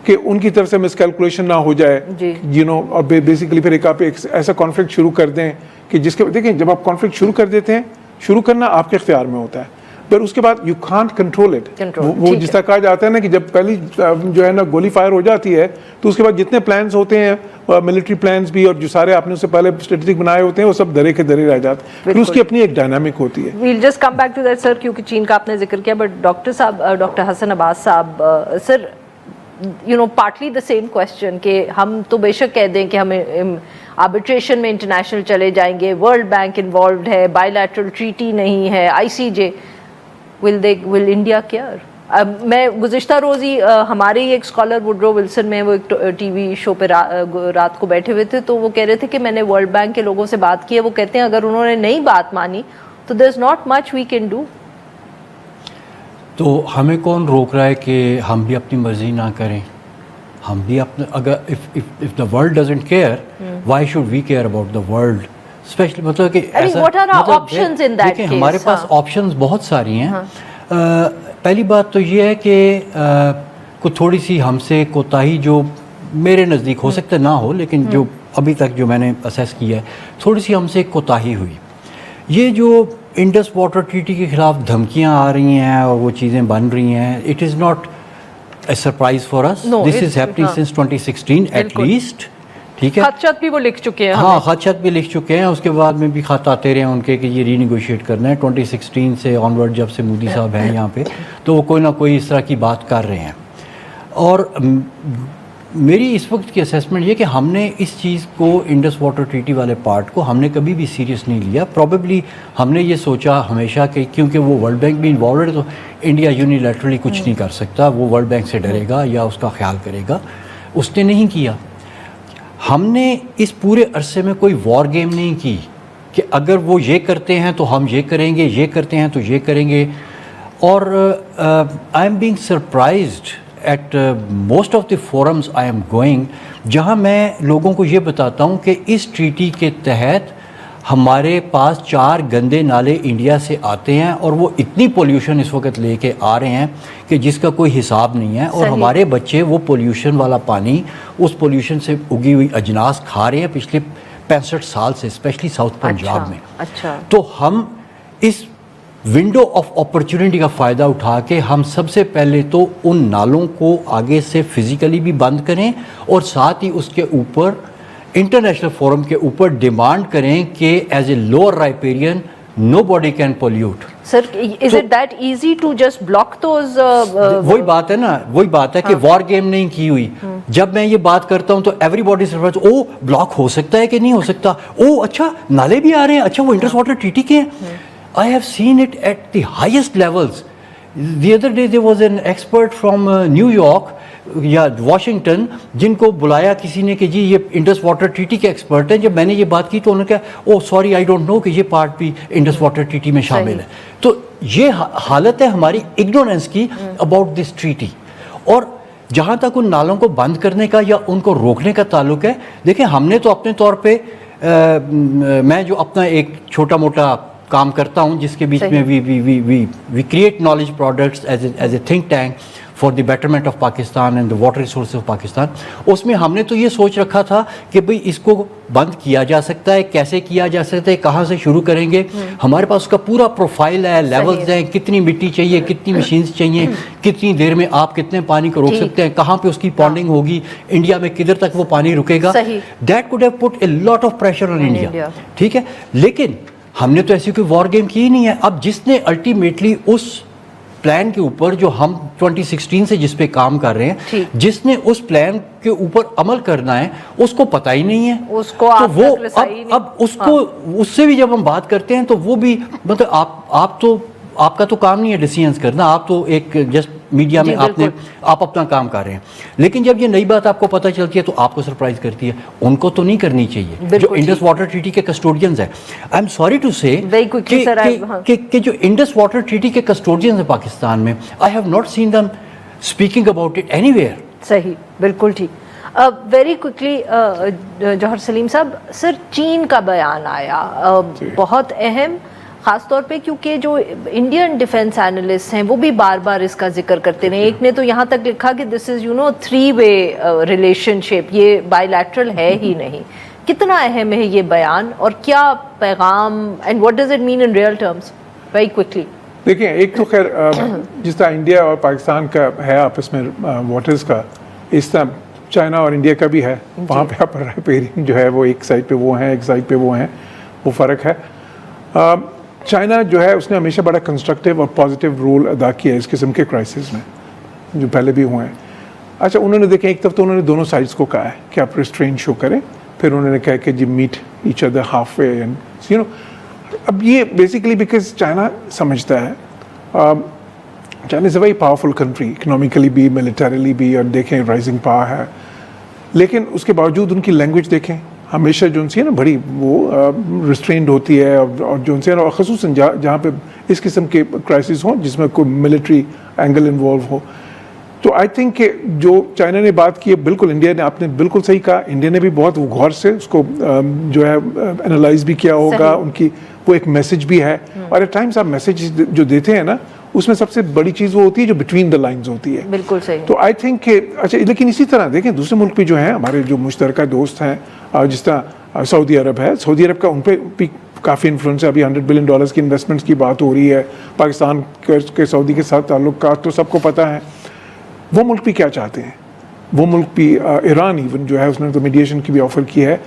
कि उनकी तरफ से मिसकैलकुलेशन ना हो जाए, यू नो, और बेसिकली फिर आप एक ऐसा कॉन्फ्लिक्ट शुरू कर दें कि जिसके देखिए जब आप कॉन्फ्लिक्ट शुरू कर देते हैं, शुरू करना आपके इख्तियार में होता है, पर उसके बाद यू कांट कंट्रोल इट। वो जिस तरह कहा जाता है ना कि जब पहली जो है ना गोली फायर हो जाती है तो उसके बाद जितने प्लान्स होते हैं मिलिट्री प्लान्स भी और जो सारे आपने उससे पहले स्ट्रेटेजिक बनाए होते हैं वो सब दरे के दरे रह जाते हैं, फिर उसकी अपनी एक डायनामिक होती है। We'll just come back to that sir, क्योंकि चीन का आपने जिक्र किया, बट डॉक्टर साहब, डॉक्टर हसन अब्बास साहब, sir you know partly the same question कि हम तो बेशक कह दें कि हमें आर्बिट्रेशन में इंटरनेशनल चले जाएंगे, वर्ल्ड बैंक इन्वॉल्व है, बायलैटरल ट्रीटी नहीं है, ICJ, विल इंडिया केयर? मैं गुज़िश्ता रोज़ ही हमारे ही एक स्कॉलर वुड्रो विल्सन में वो एक TV शो पे रात को बैठे हुए थे, तो वो कह रहे थे कि मैंने वर्ल्ड बैंक के लोगों से बात की है, वो कहते हैं अगर उन्होंने नहीं बात मानी तो there is not much we can do. तो हमें कौन रोक रहा है कि हम भी अपनी मर्जी ना करें? हम भी अपने, अगर if the world doesn't care, why should we care about the world? Especially मतलब कि ऐसा, देखिए हमारे पास ऑप्शंस बहुत सारी हैं। पहली बात तो ये है कि कुछ थोड़ी सी हमसे कोताही जो मेरे नज़दीक हो सकता ना हो, लेकिन जो अभी तक जो मैंने असेस किया है, थोड़ी सी हमसे कोताही हुई। ये जो इंडस वाटर ट्रीटी के खिलाफ धमकियां आ रही हैं और वो चीज़ें बन रही हैं, it is not a surprise for us. This is happening since 2016 at least. ٹھیک ہے, خدشات بھی وہ لکھ چکے ہیں. ہاں خدشات بھی لکھ چکے ہیں, اس کے بعد میں بھی خط آتے رہے ہیں ان کے کہ یہ ری نیگوشیٹ کرنا ہے. 2016 سے آنورڈ جب سے مودی صاحب ہیں یہاں پہ تو وہ کوئی نہ کوئی اس طرح کی بات کر رہے ہیں. اور میری اس وقت کی اسیسمنٹ یہ کہ ہم نے اس چیز کو انڈس واٹر ٹریٹی والے پارٹ کو ہم نے کبھی بھی سیریس نہیں لیا. پروبیبلی ہم نے یہ سوچا ہمیشہ کہ کیونکہ وہ ورلڈ بینک بھی انوالوڈ ہے تو انڈیا یونیلیٹرلی کچھ نہیں کر سکتا, وہ ورلڈ بینک سے ڈرے گا یا اس کا خیال کرے گا. اس نے نہیں کیا. ہم نے اس پورے عرصے میں کوئی وار گیم نہیں کی کہ اگر وہ یہ کرتے ہیں تو ہم یہ کریں گے, یہ کرتے ہیں تو یہ کریں گے. اور I am being surprised at most of the forums I am going, جہاں میں لوگوں کو یہ بتاتا ہوں کہ اس ٹریٹی کے تحت ہمارے پاس 4 گندے نالے انڈیا سے آتے ہیں اور وہ اتنی پولیوشن اس وقت لے کے آ رہے ہیں کہ جس کا کوئی حساب نہیں ہے. اور ہمارے بچے وہ پولیوشن والا پانی, اس پولیوشن سے اگی ہوئی اجناس کھا رہے ہیں پچھلے 65 سال سے, اسپیشلی ساؤتھ پنجاب میں. تو ہم اس ونڈو آف اپرچونٹی کا فائدہ اٹھا کے ہم سب سے پہلے تو ان نالوں کو آگے سے فزیکلی بھی بند کریں اور ساتھ ہی اس کے اوپر انٹرنیشنل فورم کے اوپر ڈیمانڈ کریں کہ as a lower riparian nobody can pollute. Sir is it that easy to just block those? وہی بات ہے نا, وہی بات ہے کہ وار گیم نہیں کی ہوئی. جب میں یہ بات کرتا ہوں تو ایوری باڈی سرفرائز, او بلاک ہو سکتا ہے کہ نہیں ہو سکتا, او اچھا نالے بھی آ رہے ہیں, اچھا وہ انڈس واٹر ٹریٹی کے ہیں. I have seen it at the highest levels. The other day there was an expert from New York یا واشنگٹن جن کو بلایا کسی نے کہ جی یہ انڈس واٹر ٹریٹی کے ایکسپرٹ ہیں. جب میں نے یہ بات کی تو انہوں نے کہا او سوری آئی ڈونٹ نو کہ یہ پارٹ بھی انڈس واٹر ٹریٹی میں شامل ہے. تو یہ حالت ہے ہماری اگنورینس کی اباؤٹ دس ٹریٹی. اور جہاں تک ان نالوں کو بند کرنے کا یا ان کو روکنے کا تعلق ہے, دیکھیں ہم نے تو اپنے طور پہ میں جو اپنا ایک چھوٹا موٹا کام کرتا ہوں جس کے بیچ میں we create knowledge products as a think tank for the betterment of Pakistan and the water resources of Pakistan. اس میں ہم نے تو یہ سوچ رکھا تھا کہ بھئی اس کو بند کیا جا سکتا ہے, کیسے کیا جا سکتا ہے, کہاں سے شروع کریں گے. ہمارے پاس اس کا پورا پروفائل ہے, لیولز ہیں, کتنی مٹی چاہیے, کتنی مشینز چاہیے, کتنی دیر میں آپ کتنے پانی کو روک سکتے ہیں, کہاں پہ اس کی پونڈنگ ہوگی, انڈیا میں کدھر تک وہ پانی رکے گا. That could have put a lot of pressure on India. ٹھیک ہے, لیکن ہم نے تو ایسی کوئی وار گیم کی ہی نہیں ہے. اب جس نے الٹیمیٹلی اس پلان کے اوپر جو ہم 2016 سے جس پہ کام کر رہے ہیں, جس نے اس پلان کے اوپر عمل کرنا ہے اس کو پتہ ہی نہیں ہے, اس کو تو وہ اب اس کو اس سے بھی جب ہم بات کرتے ہیں تو وہ بھی مطلب آپ کا تو کام نہیں ہے ڈیسیژنز کرنا, آپ تو ایک جسٹ میڈیا میں آپ اپنا کام کر رہے ہیں. لیکن جب یہ نئی بات آپ کو پتہ چلتی ہے تو آپ کو سرپرائز کرتی ہے. ان کو تو نہیں کرنی چاہیے جو انڈس واٹر ٹریٹی کے کسٹوڈینز ہیں. آئی ایم سوری ٹو سے کہ جو انڈس واٹر ٹریٹی کے کسٹوڈینز ہیں پاکستان میں, I have not seen them speaking about it any where. صحیح, بالکل ٹھیک. ویری کوئکلی جوہر سلیم صاحب, سر چین کا بیان آیا بہت اہم, خاص طور پہ کیونکہ جو انڈین ڈیفنس اینالسٹ ہیں وہ بھی بار بار اس کا ذکر کرتے رہے. ایک نے تو یہاں تک لکھا کہ دس از 3-way ریلیشن شپ, یہ بائی لیٹرل ہے ہی نہیں. کتنا اہم ہے یہ بیان اور کیا پیغام, and what does it mean in real terms? Very quickly. دیکھیں, ایک تو خیر جس طرح انڈیا اور پاکستان کا ہے آپس میں واٹرز کا, اس طرح چائنا اور انڈیا کا بھی ہے. وہاں پہ آپ رائپیرین جو ہے وہ ایک سائڈ پہ وہ ہیں, ایک سائڈ پہ وہ ہیں, وہ فرق ہے. چائنا جو ہے اس نے ہمیشہ بڑا کنسٹرکٹیو اور پازیٹیو رول ادا کیا ہے اس قسم کے کرائسس میں جو پہلے بھی ہوئے ہیں. اچھا, انہوں نے دیکھیں ایک طرف تو انہوں نے دونوں سائڈس کو کہا ہے کہ آپ ریسٹرین شو کریں, پھر انہوں نے کہا کہ جی meet each other half way and اب یہ بیسیکلی بیکاز چائنا سمجھتا ہے, China is a very powerful country, economically بھی, ملیٹریلی بھی, اور دیکھیں رائزنگ پاور ہے, لیکن اس کے باوجود ان کی لینگویج دیکھیں ہمیشہ جو ان سے نا بڑی وہ ریسٹرینڈ ہوتی ہے, اور جو ان سے اور خصوصاً جہاں پہ اس قسم کے کرائسس ہوں جس میں کوئی ملٹری اینگل انوالو ہو. تو آئی تھنک کہ جو چائنا نے بات کی ہے بالکل انڈیا نے, آپ نے بالکل صحیح کہا, انڈیا نے بھی بہت غور سے اس کو جو ہے انالائز بھی کیا ہوگا. ان کی وہ ایک میسج بھی ہے, اور ایٹ ٹائمس آپ میسج جو دیتے ہیں نا اس میں سب سے بڑی چیز وہ ہوتی ہے جو بٹوین دا لائنز ہوتی ہے. بالکل صحیح. تو آئی تھنک کہ اچھا, لیکن اسی طرح دیکھیں دوسرے ملک بھی جو ہیں ہمارے جو مشترکہ دوست ہیں, جس طرح سعودی عرب ہے, سعودی عرب کا ان پہ بھی کافی انفلوئنس ہے. ابھی $100 بلین کی انویسٹمنٹس کی بات ہو رہی ہے. پاکستان کے سعودی کے ساتھ تعلقات تو سب کو پتہ ہے. وہ ملک بھی کیا چاہتے ہیں, वो मुल्क भी ईरान इवन जो है उसने तो मीडिएशन की भी ऑफर की है,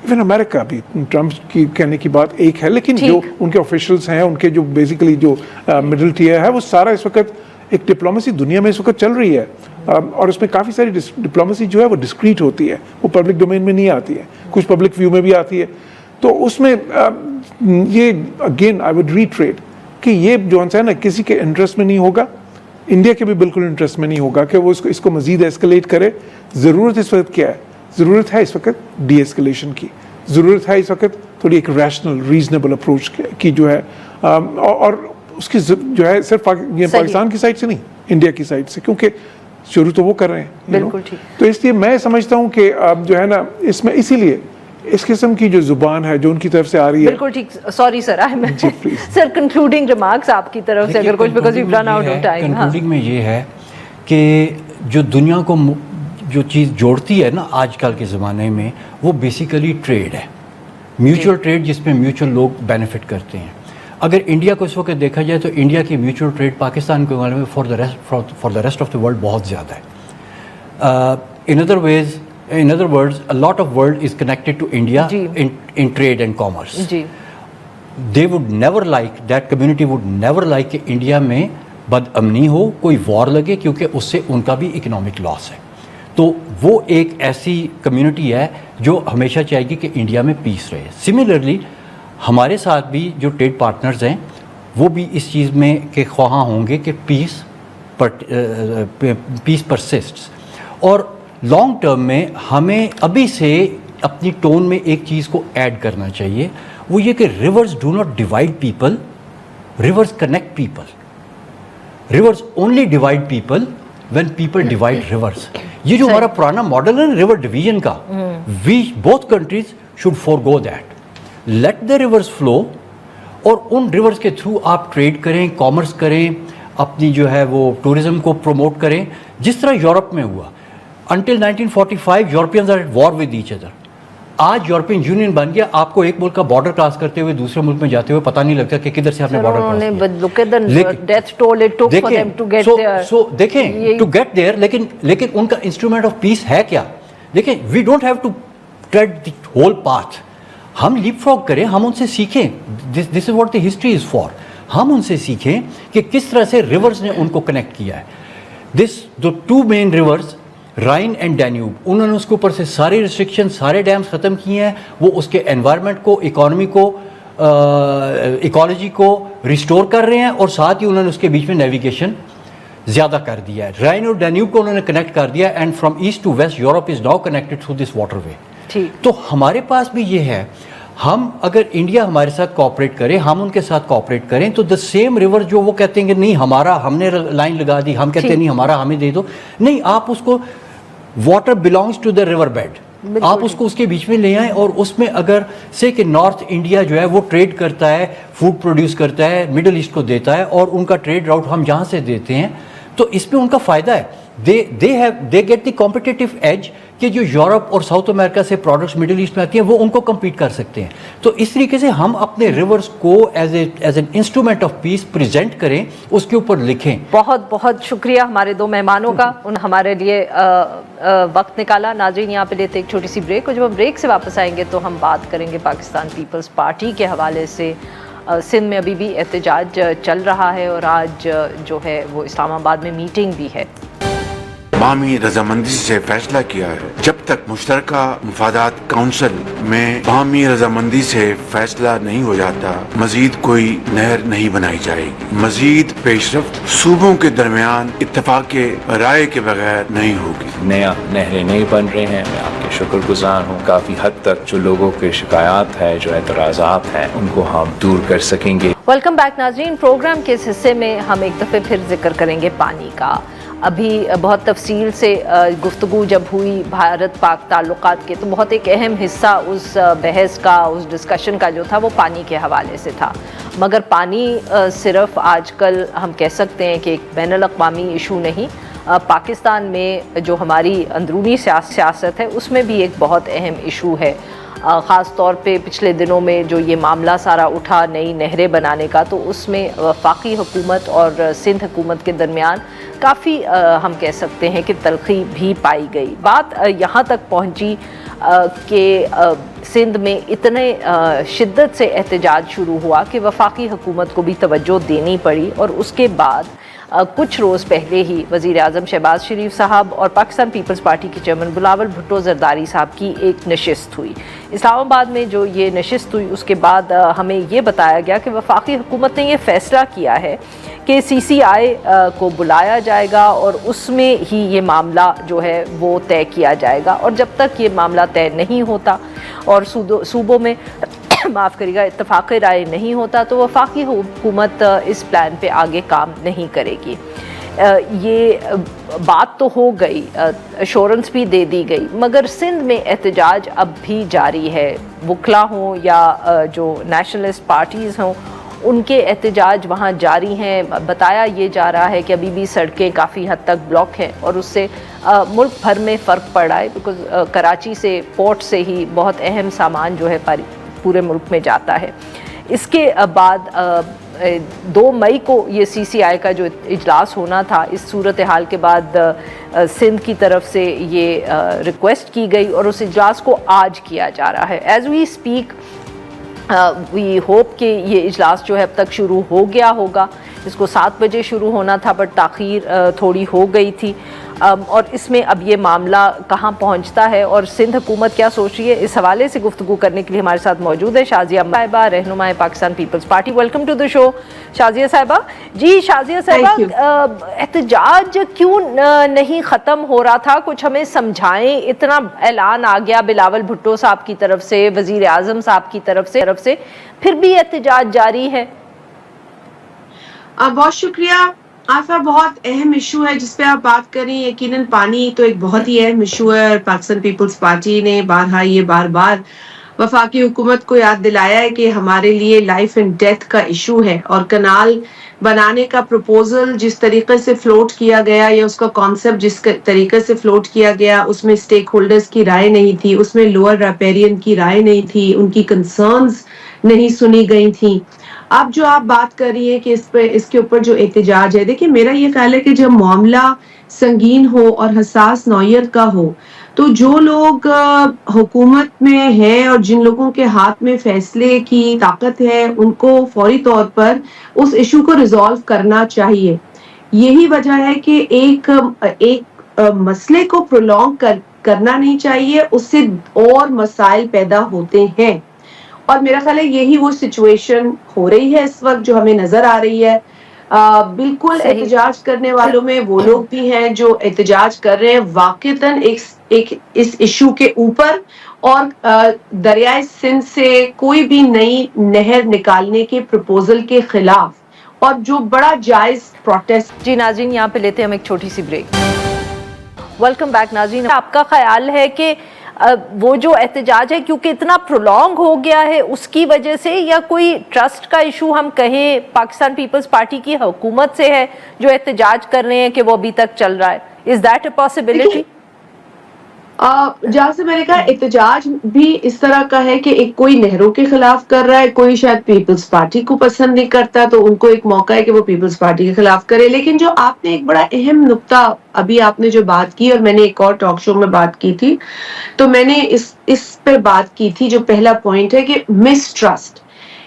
इवन अमेरिका भी, ट्रम्प की कहने की बात एक है, लेकिन जो उनके ऑफिशियल्स हैं, उनके जो बेसिकली जो मिडिल टियर है, वो सारा इस वक्त एक डिप्लोमेसी दुनिया में इस वक्त चल रही है, और उसमें काफ़ी सारी डिप्लोमेसी जो है वो डिस्क्रीट होती है, वो पब्लिक डोमेन में नहीं आती है, कुछ पब्लिक व्यू में भी आती है। तो उसमें ये अगेन आई वुड रीट्रेट कि ये जो है ना किसी के इंटरेस्ट में नहीं होगा, इंडिया के भी बिल्कुल इंटरेस्ट में नहीं होगा कि वो इसको मजीद एस्केलेट करे। ज़रूरत इस वक्त क्या है? ज़रूरत है इस वक्त डी एस्केलेशन की, ज़रूरत है इस वक्त थोड़ी एक रैशनल रीजनेबल अप्रोच की जो है, और उसकी जो है सिर्फ ये पाकिस्तान की साइड से नहीं, इंडिया की साइड से, क्योंकि शुरू तो वो कर रहे हैं। बिल्कुल ठीक। तो इसलिए मैं समझता हूँ कि जो है ना इसमें इसीलिए इस किस्म की जो जुबान है जो उनकी तरफ से आ रही है। बिल्कुल ठीक। Sorry sir, sir concluding remarks आपकी तरफ से अगर कुछ, because we run out of time. Concluding में ये है कि जो दुनिया को जो चीज़ जोड़ती है ना आजकल के ज़माने में, वो बेसिकली ट्रेड है, म्यूचुअल ट्रेड, जिसमें म्यूचुअल लोग बेनिफिट करते हैं। अगर इंडिया को इस वक्त देखा जाए तो इंडिया की म्यूचुअल ट्रेड पाकिस्तान के मुकाबले में for the rest of the world बहुत ज़्यादा है। In other words, a lot of world is connected to India in trade and commerce. They would never like, that community would never like कि India में बदअमनी हो, कोई war लगे, क्योंकि उससे उनका भी इकोनॉमिक लॉस है। तो वो एक ऐसी कम्युनिटी है जो हमेशा चाहेगी कि इंडिया में पीस रहे। सिमिलरली हमारे साथ भी जो ट्रेड पार्टनर्स हैं वो भी इस चीज़ में के ख्वाहां होंगे कि पीस परसिस्ट्स, और लॉन्ग टर्म में हमें अभी से अपनी टोन में एक चीज़ को ऐड करना चाहिए, वो ये कि rivers do not divide people, rivers connect people. Rivers only divide people when people divide rivers. ये जो हमारा पुराना मॉडल है रिवर डिवीजन का, we both countries should forgo that, let the rivers flow, और उन रिवर्स के थ्रू आप ट्रेड करें, कॉमर्स करें, अपनी जो है वो टूरिज्म को प्रमोट करें, जिस तरह यूरोप में हुआ। Until 1945 Europeans are at war with each other. आज यूरोपियन यूनियन बन गया, आपको एक मुल्क का बॉर्डर क्रॉस करते हुए दूसरे मुल्क में जाते हुए पता नहीं लगता कि किधर से आपने बॉर्डर क्रॉस किया। Look at the death toll it took for them to get there. So देखें to get there, लेकिन उनका इंस्ट्रूमेंट ऑफ पीस है क्या? देखें, we don't have to tread the whole path. हम लीपफ्रॉग करें, हम उनसे सीखें, this is what the history is for. हम उनसे सीखें कि किस तरह से रिवर्स ने उनको कनेक्ट किया है। The two main rivers Rhine and Danube, उन्होंने उसके ऊपर से सारे रिस्ट्रिक्शन, सारे डैम्स ख़त्म किए हैं। वो उसके एनवायरनमेंट को, इकोनॉमी को, इकोलॉजी को रिस्टोर कर रहे हैं, और साथ ही उन्होंने उसके बीच में नेविगेशन ज़्यादा कर दिया है। राइन और डैन्यूब को उन्होंने कनेक्ट कर दिया, and from east to west Europe is now connected through this waterway. तो हमारे पास भी ये है, हम अगर इंडिया हमारे साथ कोऑपरेट करे, हम उनके साथ कोऑपरेट करें, तो द सेम रिवर जो वो कहते हैं कि नहीं हमारा, हमने लाइन लगा दी, हम कहते हैं नहीं हमारा, हमें दे दो, नहीं, आप उसको, water belongs to the river bed, आप उसको उसके बीच में ले आएं, और उसमें अगर से कि नॉर्थ इंडिया जो है वो ट्रेड करता है, फूड प्रोड्यूस करता है, मिडल ईस्ट को देता है, और उनका ट्रेड राउट हम जहाँ से देते हैं, तो इसमें उनका फ़ायदा है। They get the competitive as कि जो यूरोप और साउथ अमेरिका से प्रोडक्ट्स मिडिल ईस्ट में आती हैं वो उनको कम्पीट कर सकते हैं। तो इस तरीके से हम अपने रिवर्स को as an instrument of peace present करें, उसके ऊपर लिखें। बहुत बहुत शुक्रिया हमारे दो मेहमानों का, उन हमारे लिए वक्त निकाला। नाज़रीन, यहाँ पे लेते एक छोटी सी ब्रेक, और जब हम ब्रेक से वापस आएंगे तो हम बात करेंगे पाकिस्तान पीपल्स पार्टी के हवाले से। सिंध में अभी भी एहतजाज चल रहा है, और आज जो है वो इस्लामाबाद में मीटिंग भी है। बामी रजामंदी से फैसला किया है, जब तक मुश्तरका मुफादात काउंसिल में बामी रजामंदी से फैसला नहीं हो जाता, मजीद कोई नहर नहीं बनाई जाएगी। मजीद पेशरफ्त सूबों के दरमियान इत्तेफाक के राय के बगैर नहीं होगी। नया नहरें नहीं बन रहे हैं, मैं आपके शुक्रगुजार हूँ। काफ़ी हद तक जो लोगों के शिकायत है, जो एतराज़ात हैं, उनको हम दूर कर सकेंगे। वेलकम बैक नाज़रीन। प्रोग्राम के इस हिस्से में हम एक दफ़े फिर जिक्र करेंगे पानी का। अभी बहुत तफसील से गुफ्तगू जब हुई भारत पाक ताल्लुकात के, तो बहुत एक अहम हिस्सा उस बहस का, उस डिस्कशन का जो था वो पानी के हवाले से था। मगर पानी सिर्फ आजकल हम कह सकते हैं कि एक बैनुल-अक़वामी इशू नहीं, पाकिस्तान में जो हमारी अंदरूनी सियासत है उसमें भी एक बहुत अहम इशू है। ख़ास तौर पे पिछले दिनों में जो ये मामला सारा उठा नई नहरें बनाने का, तो उसमें वफाकी हुकूमत और सिंध हुकूमत के दरमियान काफ़ी हम कह सकते हैं कि तलखी भी पाई गई। बात यहाँ तक पहुँची कि सिंध में इतने शिद्दत से एहतजाज शुरू हुआ कि वफाकी हुकूमत को भी तवज्जो देनी पड़ी, और उसके बाद कुछ रोज़ पहले ही वज़ीर आज़म शहबाज शरीफ साहब और पाकिस्तान पीपल्स पार्टी के चेयरमैन बिलावल भुट्टो ज़रदारी साहब की एक नशिस्त हुई इस्लामाबाद में। जो ये नशिस्त हुई उसके बाद हमें ये बताया गया कि वफाकी हुकूमत ने ये फ़ैसला किया है कि CCI को बुलाया जाएगा और उसमें ही ये मामला जो है वो तय किया जाएगा, और जब तक ये मामला तय नहीं होता और सूबों में माफ़ करिएगा इत्तफ़ाक़ राय नहीं होता तो वफाकी हुकूमत इस प्लान पे आगे काम नहीं करेगी। ये बात तो हो गई, एश्योरेंस भी दे दी गई, मगर सिंध में एहतजाज अब भी जारी है। वकला हों या जो नेशनलिस्ट पार्टीज़ हों, उनके एहतजाज वहाँ जारी हैं। बताया ये जा रहा है कि अभी भी सड़कें काफ़ी हद तक ब्लॉक हैं और उससे मुल्क भर में फ़र्क पड़ रहा है, बिकॉज़ कराची से पोर्ट से ही बहुत अहम सामान जो है पूरे मुल्क में जाता है। इसके बाद 2 मई को ये CCI का जो इजलास होना था, इस सूरत हाल के बाद सिंध की तरफ से ये रिक्वेस्ट की गई और उस इजलास को आज किया जा रहा है। As we speak we hope कि ये इजलास जो है अब तक शुरू हो गया होगा। इसको 7 बजे शुरू होना था बट ताख़ीर थोड़ी हो गई थी, और इसमें अब ये मामला कहाँ पहुँचता है और सिंध हुकूमत क्या सोच रही है, इस हवाले से गुफ्तगू करने के लिए हमारे साथ मौजूद है शाजिया साहिबा, रहनुमाए Pakistan Peoples Party. Welcome to the show Shazia sahiba. जी शाजिया साहिबा, एहतजाज क्यों नहीं ख़त्म हो रहा था, कुछ हमें समझाएं। इतना ऐलान आ गया बिलावल भुट्टो साहब की तरफ से, वज़ीर आज़म साहब की तरफ से, फिर भी एहतजाज जारी है। बहुत शुक्रिया आफा। बहुत अहम इशू है जिस पे आप बात करें। यकीनन पानी तो एक बहुत ही अहम इशू है और पाकिस्तान पीपल्स पार्टी ने बार बार वफाकी हुकूमत को याद दिलाया है कि हमारे लिए लाइफ एंड डेथ का इशू है, और कनाल बनाने का प्रपोजल जिस तरीके से फ्लोट किया गया या उसका कॉन्सेप्ट जिस तरीके से फ्लोट किया गया, उसमें स्टेक होल्डर्स की राय नहीं थी, उसमें लोअर रैपेरियन की राय नहीं थी, उनकी कंसर्न्स नहीं सुनी गई थी। अब जो आप बात कर रही है कि इसके ऊपर जो एहतजाज है, देखिए मेरा ये ख्याल है कि जब मामला संगीन हो और हसास नौयत का हो तो जो लोग हुकूमत में हैं और जिन लोगों के हाथ में फैसले की ताकत है उनको फौरी तौर पर उस इशू को रिजॉल्व करना चाहिए। यही वजह है कि एक मसले को प्रोलॉन्ग करना नहीं चाहिए, उससे और मसाइल पैदा होते हैं, और मेरा ख्याल है यही वो सिचुएशन हो रही है इस वक्त जो हमें नजर आ रही है। बिल्कुल एहतजाज करने वालों में वो लोग भी हैं जो एहतजाज कर रहे हैं वाक़तन एक इस इशू के ऊपर, और दरियाए सिंध से कोई भी नई नहर निकालने के प्रपोजल के खिलाफ, और जो बड़ा जायज प्रोटेस्ट। जी नाज़रीन, यहाँ पे लेते हैं हम एक छोटी सी ब्रेक। वेलकम बैक नाज़रीन। आपका ख्याल है कि वो जो एहतजाज है क्योंकि इतना प्रोलॉन्ग हो गया है उसकी वजह से, या कोई ट्रस्ट का इशू हम कहें पाकिस्तान पीपल्स पार्टी की हुकूमत से है जो एहतजाज कर रहे हैं कि वो अभी तक चल रहा है? Is that a possibility? जहाँ से मैंने कहा एहतजाज भी इस तरह का है कि एक कोई नहरों के खिलाफ कर रहा है, कोई शायद पीपल्स पार्टी को पसंद नहीं करता तो उनको एक मौका है कि वो पीपल्स पार्टी के खिलाफ करे। लेकिन जो आपने एक बड़ा अहम नुक्ता अभी आपने जो बात की, और मैंने एक और टॉक शो में बात की थी, तो मैंने इस पे बात की थी। जो पहला पॉइंट है कि मिसट्रस्ट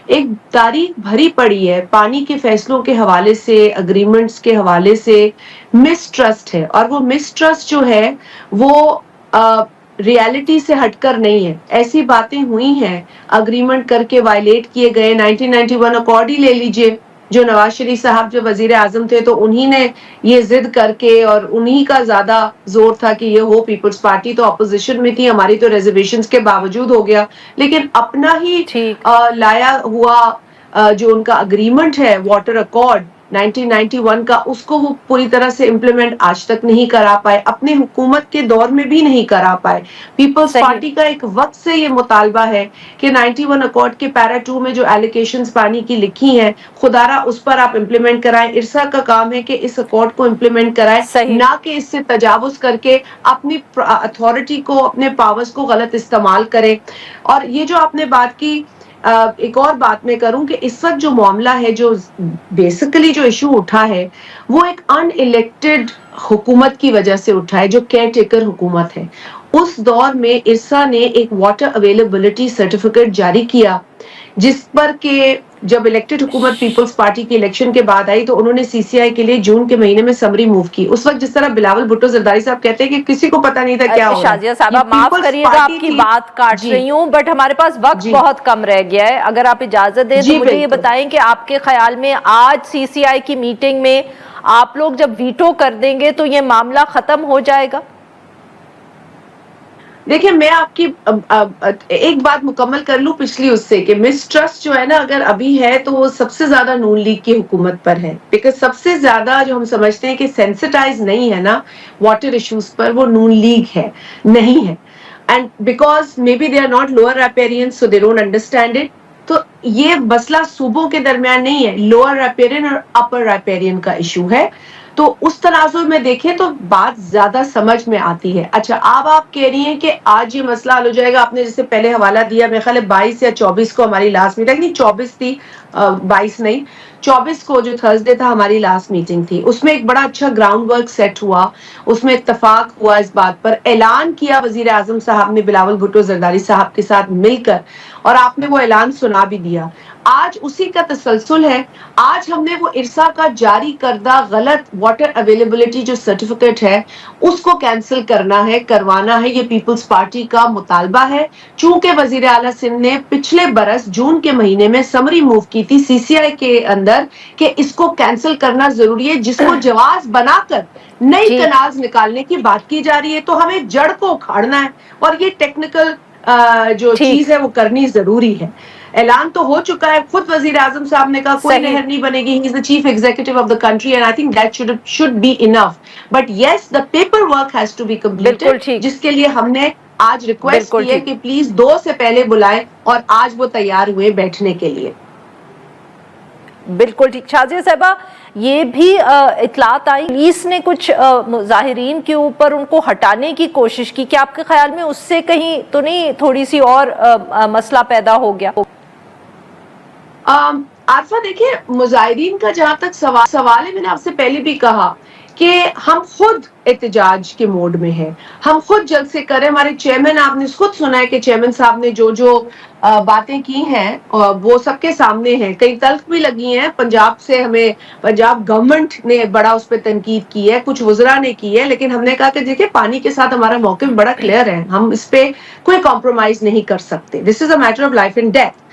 एक तारीख भरी पड़ी है पानी के फैसलों के हवाले से, अग्रीमेंट्स के हवाले से मिसट्रस्ट है, और वो मिसट्रस्ट जो है वो रियलिटी से हटकर नहीं है। ऐसी बातें हुई हैं, अग्रीमेंट करके वायलेट किए गए। 1991 अकॉर्ड ही ले लीजिए, जो नवाज शरीफ साहब जब वजीर आजम थे तो उन्हीं ने ये जिद करके, और उन्हीं का ज्यादा जोर था कि ये हो। पीपल्स पार्टी तो अपोजिशन में थी, हमारी तो रिजर्वेशंस के बावजूद हो गया, लेकिन अपना ही लाया हुआ जो उनका अग्रीमेंट है वाटर अकॉर्ड, 1991 का, उसको वो पूरी तरह से इम्प्लीमेंट आज तक नहीं करा पाए, अपने हुकूमत के दौर में भी नहीं करा पाए। पीपल्स पार्टी का एक वक्त से ये मुतालबा है कि 91 अकॉर्ड के पैरा 2 में जो एलोकेशंस पानी की लिखी हैं, खुदारा उस पर आप इम्प्लीमेंट कराएं। इरसा का काम है कि इस अकॉर्ड को इम्प्लीमेंट कराएं, ना कि इससे तजावुज करके अपनी अथॉरिटी को, अपने पावर्स को गलत इस्तेमाल करें। और ये जो आपने बात की, एक और बात मैं करूं कि इस वक्त जो मामला है, जो बेसिकली जो इशू उठा है, वो एक अनइलेक्टेड हुकूमत की वजह से उठा है, जो केयर टेकर हुकूमत है। उस दौर में इरसा ने एक वाटर अवेलेबिलिटी सर्टिफिकेट जारी किया, जिस पर के जब इलेक्टेड हुकूमत पीपल्स पार्टी की इलेक्शन के बाद आई तो उन्होंने सीसीआई के लिए जून के महीने में समरी मूव की। उस वक्त जिस तरह बिलावल भुट्टो जरदारी साहब कहते हैं कि किसी को पता नहीं था क्या होगा। शाजिया साहबा, माफ करिएगा आपकी बात काट रही हूँ, बट हमारे पास वक्त बहुत कम रह गया है। अगर आप इजाजत दें तो मुझे ये बताएं कि आपके ख्याल में आज सीसीआई की मीटिंग में आप लोग जब वीटो कर देंगे तो ये मामला खत्म हो जाएगा? देखिए, मैं आपकी एक बात मुकम्मल कर लूं पिछली उससे, कि मिसट्रस्ट जो है ना, अगर अभी है तो वो सबसे ज्यादा नून लीग की हुकूमत पर है। बिकॉज सबसे ज्यादा जो हम समझते हैं कि सेंसिटाइज नहीं है ना वाटर इश्यूज पर, वो नून लीग है, नहीं है। And because may be they are not lower riparian, so they don't understand it. तो ये मसला सूबों के दरमियान नहीं है, लोअर रैपेरियन और अपर रैपेरियन का इशू है। तो उस तनाजुर में देखें तो बात ज्यादा समझ में आती है। अच्छा, अब आप कह रही हैं कि आज ये मसला हल हो जाएगा। आपने जैसे पहले हवाला दिया, मेरे ख्याल है 22 या 24 को हमारी लास्ट मीटिंग, नहीं 24 थी, 22 नहीं 24 को जो थर्सडे था हमारी लास्ट मीटिंग थी। उसमें एक बड़ा अच्छा ग्राउंड वर्क सेट हुआ, उसमें इत्तफाक हुआ इस बात पर, ऐलान किया वजीर आजम साहब ने बिलावल भुट्टो जरदारी साहब के साथ मिलकर, और आपने वो ऐलान सुना भी दिया। आज उसी का तसलसल है। आज हमने वो इरसा का जारी करदा गलत वाटर अवेलेबिलिटी जो सर्टिफिकेट है उसको कैंसिल करना है, करवाना है। ये पीपल्स पार्टी का मुतालबा है। चूंकि वजीर आला सिंध ने पिछले बरस जून के महीने में समरी मूव की थी सीसीआई के अंदर कि इसको कैंसिल करना जरूरी है, जिसको जवाज बनाकर नई कनाल्स निकालने की बात की जा रही है। तो हमें जड़ को उखाड़ना है और ये टेक्निकल जो चीज है वो करनी जरूरी है। ऐलान तो हो चुका है, खुद वजीर आजम साहब ने कहा कोई नहर नहीं बनेगी, he is the chief executive of the country and I think that should be enough. But yes, the paper work has to be completed, जिसके लिए हमने आज रिक्वेस्ट की है कि प्लीज 2 से पहले बुलाएं, और आज वो तैयार हुए बैठने के लिए। बिल्कुल ठीक। शाजिया साहबा, ये भी इतलात आई पुलिस ने कुछ मुजाहिरीन के ऊपर उनको हटाने की कोशिश की, क्या आपके ख्याल में उससे कहीं तो नहीं थोड़ी सी और मसला पैदा हो गया? आरफा, देखिए, मुजाहिरीन का जहां तक सवाल है, मैंने आपसे पहले भी कहा कि हम खुद एहतजाज के मोड में हैं, हम खुद जल्द से करें। हमारे चेयरमैन, आपने खुद सुना है कि चेयरमैन साहब ने जो जो बातें की हैं वो सबके सामने हैं। कई तल्ख भी लगी हैं पंजाब से, हमें पंजाब गवर्नमेंट ने बड़ा उस पर तनकीद की है, कुछ वज़रा ने की है, लेकिन हमने कहा कि देखिए पानी के साथ हमारा मौक़िफ़ बड़ा क्लियर है, हम इस पे कोई कॉम्प्रोमाइज नहीं कर सकते। This is a matter of life and death.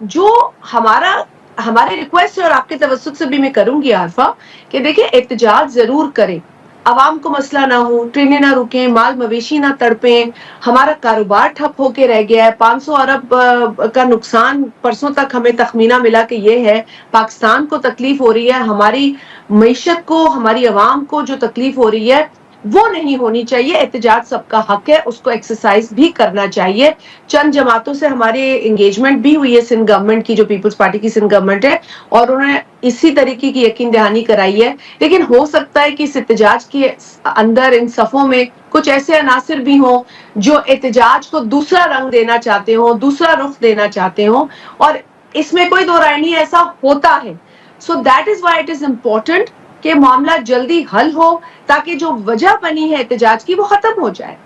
जो हमारे रिक्वेस्ट है, और आपके तवज्जुह से भी मैं करूंगी आरफा, कि देखिए एहतजाज जरूर करें, आवाम को मसला ना हो, ट्रेनें ना रुकें, माल मवेशी ना तड़पें, हमारा कारोबार ठप होके रह गया है। 500 अरब का नुकसान परसों तक हमें तखमीना मिला कि ये है। पाकिस्तान को तकलीफ हो रही है, हमारी मईशत को, हमारी आवाम को जो तकलीफ हो रही है वो नहीं होनी चाहिए। एहतजाज सबका हक है, उसको एक्सरसाइज भी करना चाहिए। चंद जमातों से हमारे एंगेजमेंट भी हुई है सिंध गवर्नमेंट की, जो पीपल्स पार्टी की सिंध गवर्नमेंट है, और उन्होंने इसी तरीके की यकीन दहानी कराई है। लेकिन हो सकता है कि इस एहतजाज के अंदर, इन सफों में कुछ ऐसे अनासिर भी हों जो एहतजाज को दूसरा रंग देना चाहते हों, दूसरा रुख देना चाहते हों, और इसमें कोई दो राय नहीं, ऐसा होता है। So that is why it is important कि मामला जल्दी हल हो, ताकि जो वजह बनी है एहतजाज की वो खत्म हो जाए।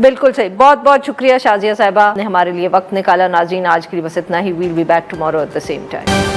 बिल्कुल सही। बहुत बहुत शुक्रिया शाजिया साहिबा ने हमारे लिए वक्त निकाला। नाज़रीन, आज के लिए बस इतना ही। We'll be back tomorrow at the same time.